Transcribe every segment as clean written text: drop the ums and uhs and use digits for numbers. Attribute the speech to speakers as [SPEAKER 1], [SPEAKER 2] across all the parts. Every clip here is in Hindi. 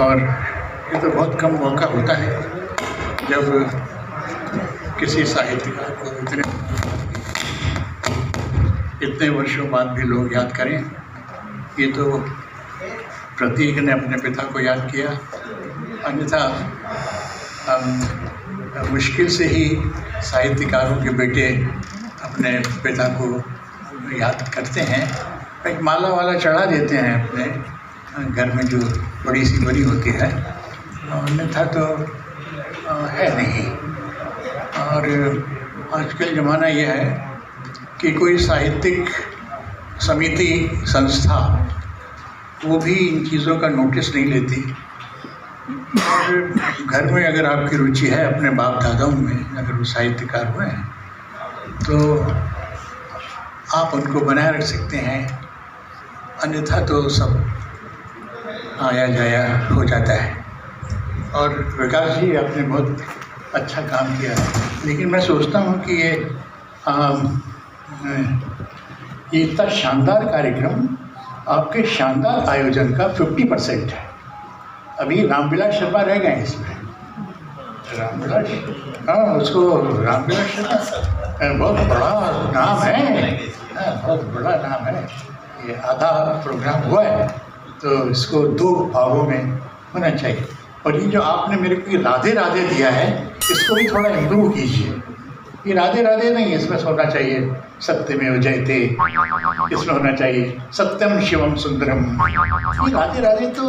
[SPEAKER 1] और ये तो बहुत कम मौका होता है जब किसी साहित्यकार को इतने वर्षों बाद भी लोग याद करें। ये तो प्रतीक ने अपने पिता को याद किया, अन्यथा मुश्किल से ही साहित्यकारों के बेटे अपने पिता को याद करते हैं। एक माला वाला चढ़ा देते हैं अपने घर में जो बड़ी सी बनी होती है, अन्यथा तो है नहीं। और आजकल ज़माना यह है कि कोई साहित्यिक समिति संस्था वो भी इन चीज़ों का नोटिस नहीं लेती। और घर में अगर आपकी रुचि है, अपने बाप दादाओं में अगर वो साहित्यकार हुए हैं तो आप उनको बनाए रख सकते हैं, अन्यथा तो सब आया जाया हो जाता है। और विकास जी आपने बहुत अच्छा काम किया है, लेकिन मैं सोचता हूँ कि ये इतना शानदार कार्यक्रम आपके शानदार आयोजन का 50% है। अभी रामविलास शर्मा रह गए इसमें। रामविलास, हाँ, उसको रामविलास शर्मा बहुत बड़ा नाम है, बहुत बड़ा नाम है। ये आधा प्रोग्राम हुआ है तो इसको 2 भागों में होना चाहिए। और ये जो आपने मेरे को राधे राधे दिया है, इसको भी थोड़ा इम्प्रूव कीजिए। ये राधे राधे नहीं, इसमें होना चाहिए सत्यमेव जयते, इसमें होना चाहिए सत्यम शिवम सुंदरम। ये राधे राधे तो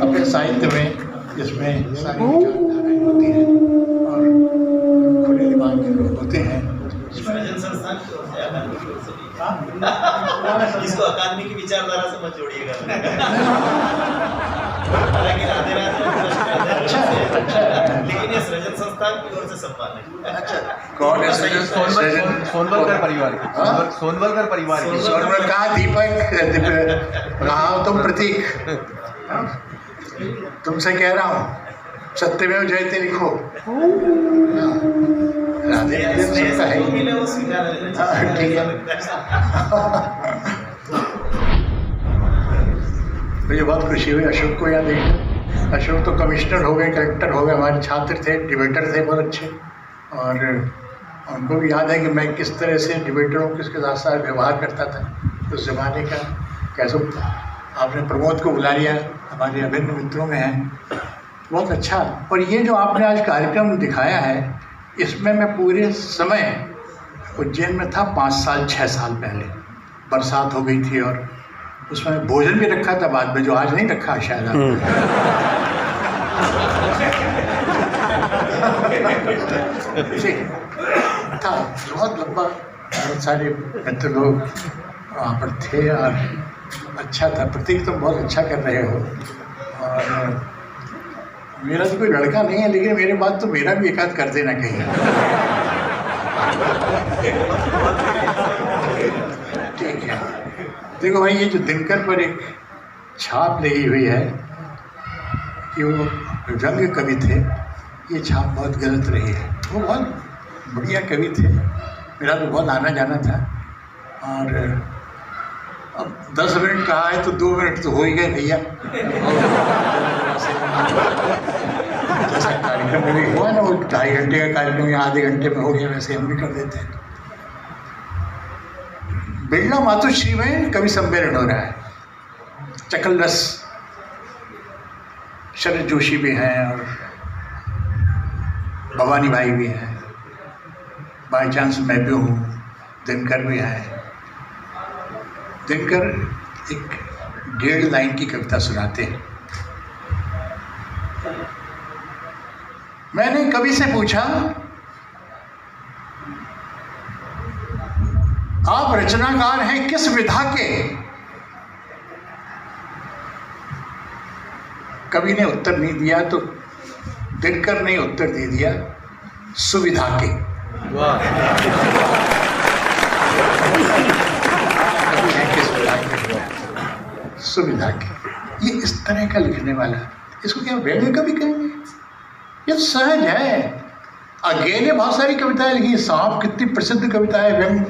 [SPEAKER 1] अपने साहित्य में जिसमें सारी विचारधाराएं होती हैं और खुले दिमाग के लोग होते हैं,
[SPEAKER 2] इसको अकादमी की विचारधारा से मत जोड़िएगा। हालांकि राधे राधे
[SPEAKER 1] अच्छा,
[SPEAKER 2] लेकिन ये सृजन संस्थान की ओर से सम्मान है।
[SPEAKER 1] अच्छा, कौन है सृजन?
[SPEAKER 3] सोनवलकर परिवार की। सोनवलकर परिवार की।
[SPEAKER 1] सोनवल कहाँ? दीपक कहाँ? तुम प्रतीक, तुमसे कह रहा हूँ सत्यमेव जयते लिखो। राधे राधे सुनता है, ठीक है। मुझे बहुत खुशी हुई अशोक को याद देखकर। अशोक तो कमिश्नर हो गए, कलेक्टर हो गए, हमारे छात्र थे, डिबेटर थे बहुत अच्छे। और उनको भी याद है कि मैं किस तरह से डिबेटरों के साथ साथ व्यवहार करता था उस ज़माने का। कैसे आपने प्रमोद को बुला लिया, हमारे अभिन्न मित्रों में हैं, बहुत अच्छा। और ये जो आपने आज कार्यक्रम दिखाया है, इसमें मैं पूरे समय उज्जैन में था 5 साल 6 साल पहले। बरसात हो गई थी और उसमें भोजन भी रखा था बाद में, जो आज नहीं रखा शायद था। बहुत लंबा, बहुत सारे मित्र लोग वहाँ पर थे और अच्छा था। प्रतीक तुम बहुत अच्छा कर रहे हो। और मेरा तो कोई लड़का नहीं है, लेकिन मेरे बाद तो मेरा भी एकाध कर देना कहीं। ठीक है। देखो भाई, ये जो दिनकर पर एक छाप लगी हुई है कि वो रंग कवि थे, ये छाप बहुत गलत रही है। वो बहुत बढ़िया कवि थे, मेरा तो बहुत आना जाना था। और अब 10 मिनट कहा है तो 2 मिनट तो हो ही गए भैया। जैसा कार्यक्रम में भी हुआ ना, वो 2.5 घंटे का कार्यक्रम या आधे घंटे में हो गया, वैसे हम भी कर देते हैं। बिरला मातुश्री में कवि सम्मेलन हो रहा है, चकल रस, शरद जोशी भी हैं और भवानी भाई भी हैं, बाई चांस मैं भी हूँ, दिनकर भी है। दिनकर एक 1.5 लाइन की कविता सुनाते हैं। मैंने कवि से पूछा, आप रचनाकार हैं किस विधा के? कवि ने उत्तर नहीं दिया तो दिनकर ने उत्तर दे दिया, सुविधा के। सुविधा के। ये इस तरह का लिखने वाला, इसको क्या व्यंग्य कवि कहेंगे? ये सहज है। अज्ञे ने बहुत सारी कविताएं लिखी। सांप कितनी प्रसिद्ध कविता है, व्यंग।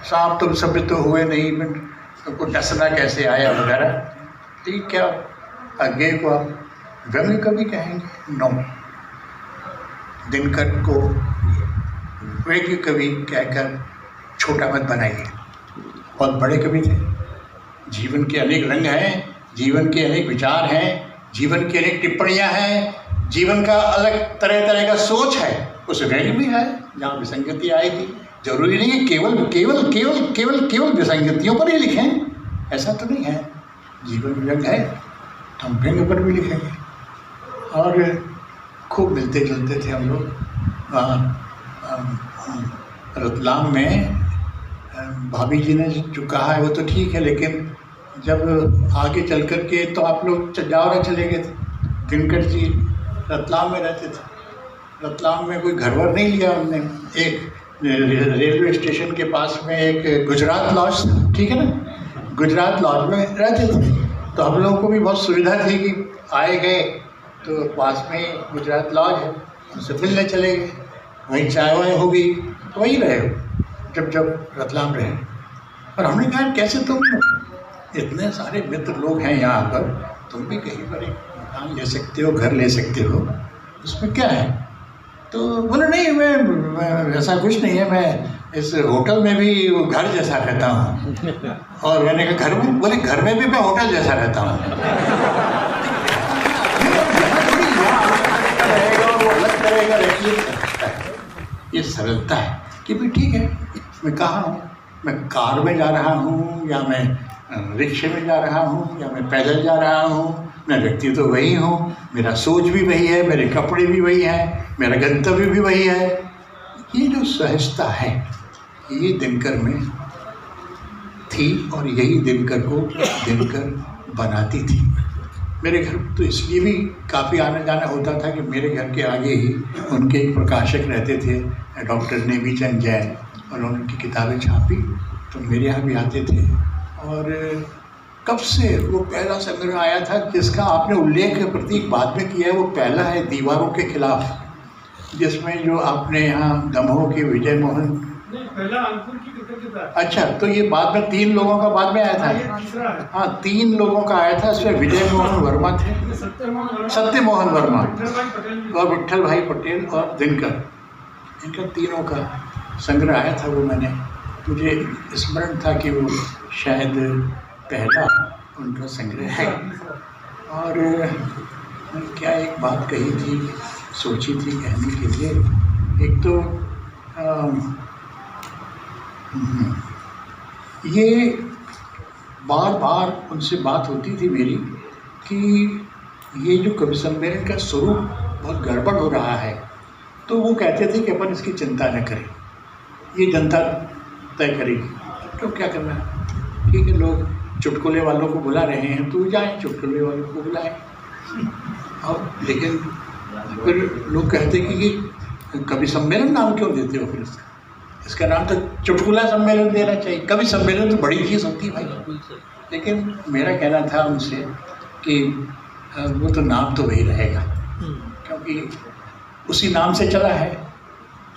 [SPEAKER 1] सांप तुम सभ्य तो हुए नहीं, तुमको डसना कैसे आया वगैरह, ठीक क्या आगे को आप व्यंग कवि कहेंगे? नो, दिनकर को व्यंग्य कवि कहकर छोटा मत बनाइए। बहुत बड़े कवि थे, जीवन के अनेक रंग हैं, जीवन के अनेक विचार हैं, जीवन की अनेक टिप्पणियां हैं, जीवन का अलग तरह तरह का सोच है, उस व्यंग्य भी है जहाँ विसंगति आएगी। जरूरी नहीं है केवल केवल केवल केवल केवल विसंगतियों पर ही लिखें, ऐसा तो नहीं है। जीवन व्यंग है तो हम व्यंग पर भी लिखेंगे। और खूब मिलते जुलते थे हम लोग। रतलाम में भाभी जी ने जो कहा है वो तो ठीक है, लेकिन जब आगे चल कर के तो आप लोग जावरा चले गए थे। दिनकर जी रतलाम में रहते थे। रतलाम में कोई घरवर नहीं लिया हमने। एक रेलवे स्टेशन के पास में एक गुजरात लॉज था, ठीक है ना, गुजरात लॉज में रहते थे। तो हम लोगों को भी बहुत सुविधा थी कि आए गए तो पास में गुजरात लॉज है, उनसे मिलने चले गए, वहीं चाय वाय हो गई, तो वहीं रहे जब जब रतलाम रहे। और हमने कहा कैसे तुम इतने सारे मित्र लोग हैं यहाँ पर, तुम भी कहीं पर एक मकान ले सकते हो, घर ले सकते हो, उसमें क्या है? तो बोले नहीं, मैं ऐसा कुछ नहीं है, मैं इस होटल में भी वो घर जैसा रहता हूँ। और मैंने कहा घर में? बोले घर में भी मैं होटल जैसा रहता हूँ। वो अलग करेगा, ये सरलता है कि भाई ठीक है, मैं कहाँ हूँ, मैं कार में जा रहा हूँ या मैं रिक्शे में जा रहा हूँ या मैं पैदल जा रहा हूँ, मैं व्यक्ति तो वही हूँ, मेरा सोच भी वही है, मेरे कपड़े भी वही हैं, मेरा गंतव्य भी वही है। ये जो सहजता है ये दिनकर में थी और यही दिनकर को दिनकर बनाती थी। मेरे घर तो इसलिए भी काफ़ी आना जाना होता था कि मेरे घर के आगे ही उनके एक प्रकाशक रहते थे, डॉक्टर नेमीचंद जैन, और उनकी किताबें छापी तो मेरे यहाँ भी आते थे। और कब से वो पहला संग्रह आया था जिसका आपने उल्लेख प्रतीक बाद में किया है, वो पहला है दीवारों के खिलाफ, जिसमें जो आपने यहाँ दमोह के विजय मोहन,
[SPEAKER 4] पहला अंकुर की कृतज्ञता।
[SPEAKER 1] अच्छा, तो ये बाद में 3 लोगों का बाद में आया था। हाँ, 3 लोगों का आया था, इसमें विजय मोहन वर्मा थे, सत्य मोहन वर्मा और विट्ठल भाई पटेल और दिनकर, इनका तीनों का संग्रह आया था। वो मैंने, मुझे स्मरण था कि वो शायद पहला उनका संग्रह है। और मैंने क्या एक बात कही थी, सोची थी कहने के लिए, एक तो ये बार बार उनसे बात होती थी मेरी कि ये जो कवि सम्मेलन का स्वरूप बहुत गड़बड़ हो रहा है, तो वो कहते थे कि अपन इसकी चिंता न करें, ये जनता तय करेगी, तो क्या करना है, ठीक है, लोग चुटकुले वालों को बुला रहे हैं तो जाएं, चुटकुले वालों को बुलाएं। और लेकिन फिर लोग कहते कि ये कवि सम्मेलन नाम क्यों देते हो, फिर इसका नाम तो चुटकुला सम्मेलन देना चाहिए, कवि सम्मेलन तो बड़ी चीज़ होती है भाई। लेकिन मेरा कहना था उनसे कि वो तो नाम तो वही रहेगा, क्योंकि उसी नाम से चला है।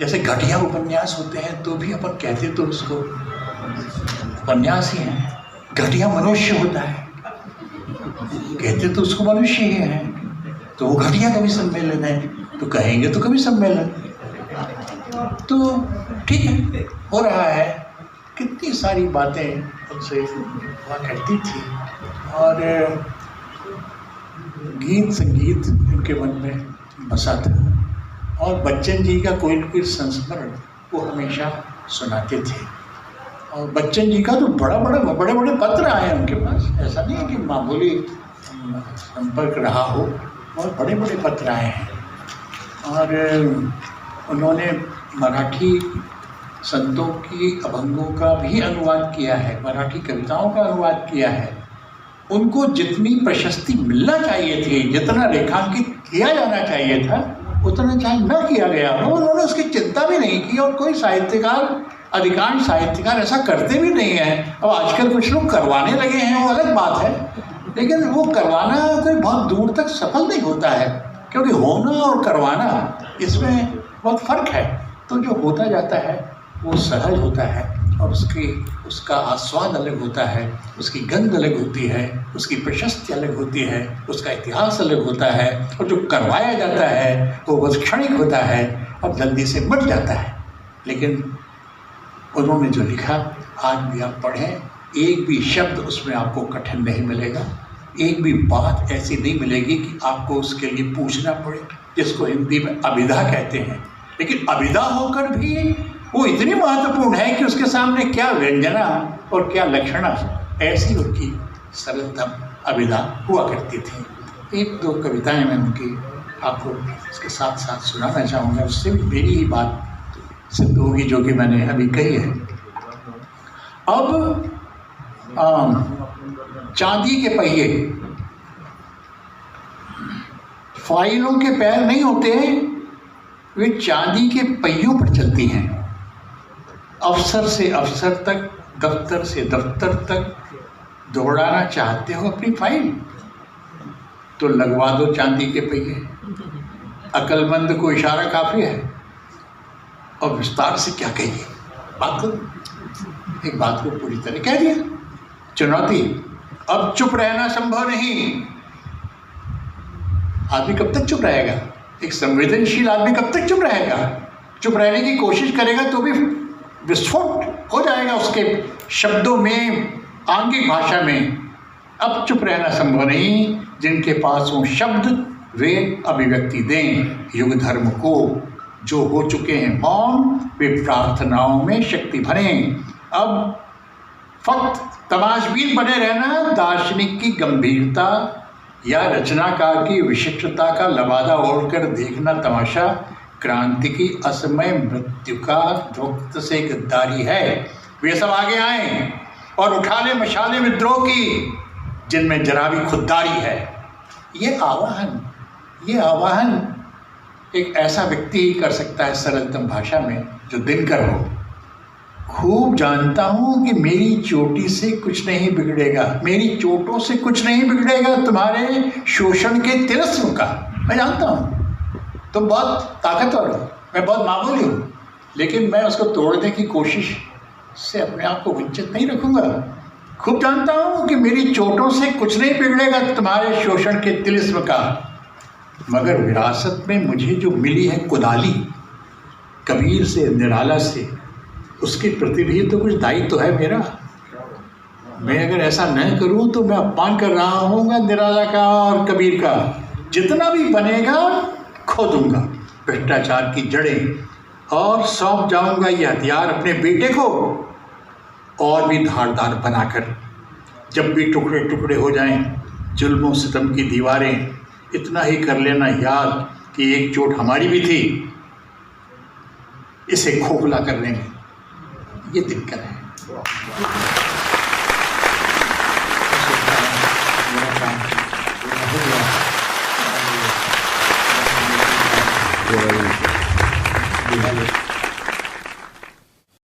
[SPEAKER 1] जैसे घटिया उपन्यास होते हैं तो भी अपन कहते तो उसको उपन्यास ही है, घटिया मनुष्य होता है कहते तो उसको मनुष्य ही है, तो वो घटिया कवि सम्मेलन है तो कहेंगे तो कवि सम्मेलन। तो ठीक है, हो रहा है, कितनी सारी बातें उनसे हुआ करती थी। और गीत संगीत उनके मन में बसा था, और बच्चन जी का कोई न कोई संस्मरण वो हमेशा सुनाते थे। और बच्चन जी का तो बड़े बड़े पत्र आए उनके पास, ऐसा नहीं है कि मामूली संपर्क रहा हो, और बड़े बड़े पत्र आए हैं। और उन्होंने मराठी संतों की अभंगों का भी अनुवाद किया है, मराठी कविताओं का अनुवाद किया है। उनको जितनी प्रशस्ति मिलना चाहिए थी, जितना रेखांकित किया जाना चाहिए था, उतना चाहे न किया गया हो, उन्होंने उसकी चिंता भी नहीं की। और कोई साहित्यकार, अधिकांश साहित्यकार ऐसा करते भी नहीं हैं। अब आजकल कुछ लोग करवाने लगे हैं, वो अलग बात है, लेकिन वो करवाना कोई बहुत दूर तक सफल नहीं होता है, क्योंकि होना और करवाना इसमें बहुत फ़र्क है। तो जो होता जाता है वो सहज होता है, और उसका आस्वाद अलग होता है, उसकी गंध अलग होती है, उसकी प्रशस्ति अलग होती है, उसका इतिहास अलग होता है, और जो करवाया जाता है वो बस क्षणिक होता है और जल्दी से मिट जाता है। लेकिन उन्होंने जो लिखा आज भी आप पढ़ें, एक भी शब्द उसमें आपको कठिन नहीं मिलेगा, एक भी बात ऐसी नहीं मिलेगी कि आपको उसके लिए पूछना पड़े, जिसको हिंदी में अभिधा कहते हैं। लेकिन अभिधा होकर भी वो इतनी महत्वपूर्ण है कि उसके सामने क्या व्यंजना और क्या लक्षणा, ऐसी उनकी सरलतम अभिधा हुआ करती थी। एक दो कविताएं मैं उनकी आपको इसके साथ साथ सुनाना चाहूँगा, उससे भी मेरी ही बात सिद्ध होगी जो कि मैंने अभी कही है। अब चांदी के पहिए, फाइलों के पैर नहीं होते, वे चांदी के पहियों पर चलती हैं। अफसर से अफसर तक, दफ्तर से दफ्तर तक दौड़ाना चाहते हो अपनी फाइल, तो लगवा दो चांदी के पहिए। अक्लमंद को इशारा काफ़ी है, और विस्तार से क्या कहिए, बात करो, एक बात को पूरी तरह कह दिया। चुनौती, अब चुप रहना संभव नहीं। आदमी कब तक चुप रहेगा? एक संवेदनशील आदमी कब तक चुप रहेगा? चुप रहने की कोशिश करेगा तो भी विस्फोट हो जाएगा उसके शब्दों में, आंगिक भाषा में। अब चुप रहना संभव नहीं, जिनके पास वो शब्द वे अभिव्यक्ति दें युग धर्म को, जो हो चुके हैं मौन वे प्रार्थनाओं में शक्ति भरें। अब फक्त तमाशबीन बने रहना दार्शनिक की गंभीरता या रचनाकार की विशिष्टता का लबादा ओढ़कर देखना तमाशा क्रांति की असमय मृत्यु का वक्त से गद्दारी है। वे सब आगे आए और उठा ले मशाले विद्रोह की, जिनमें जरा भी खुददारी है। ये आवाहन एक ऐसा व्यक्ति ही कर सकता है सरलतम भाषा में, जो दिनकर हो। खूब जानता हूँ कि मेरी चोटी से कुछ नहीं बिगड़ेगा, मेरी चोटों से कुछ नहीं बिगड़ेगा तुम्हारे शोषण के तिरस्म का। मैं जानता हूँ तुम बहुत ताकतवर हो, मैं बहुत मामूली हूँ, लेकिन मैं उसको तोड़ने की कोशिश से अपने आप को वंचित नहीं रखूँगा। खूब जानता हूँ कि मेरी चोटों से कुछ नहीं बिगड़ेगा तुम्हारे शोषण के तिलिस्म का, मगर विरासत में मुझे जो मिली है कुदाली, कबीर से निराला से, उसके प्रति भी तो कुछ दायित्व तो है मेरा। मैं अगर ऐसा न करूं तो मैं अपमान कर रहा हूँगा निराला का और कबीर का। जितना भी बनेगा खो दूंगा भ्रष्टाचार की जड़ें, और सौंप जाऊंगा ये हथियार अपने बेटे को, और भी धारदार बनाकर। जब भी टुकड़े टुकड़े हो जाएं जुल्मों सितम की दीवारें, इतना ही कर लेना याद कि एक चोट हमारी भी थी, इसे खोखला करने में ये दिक्कत है।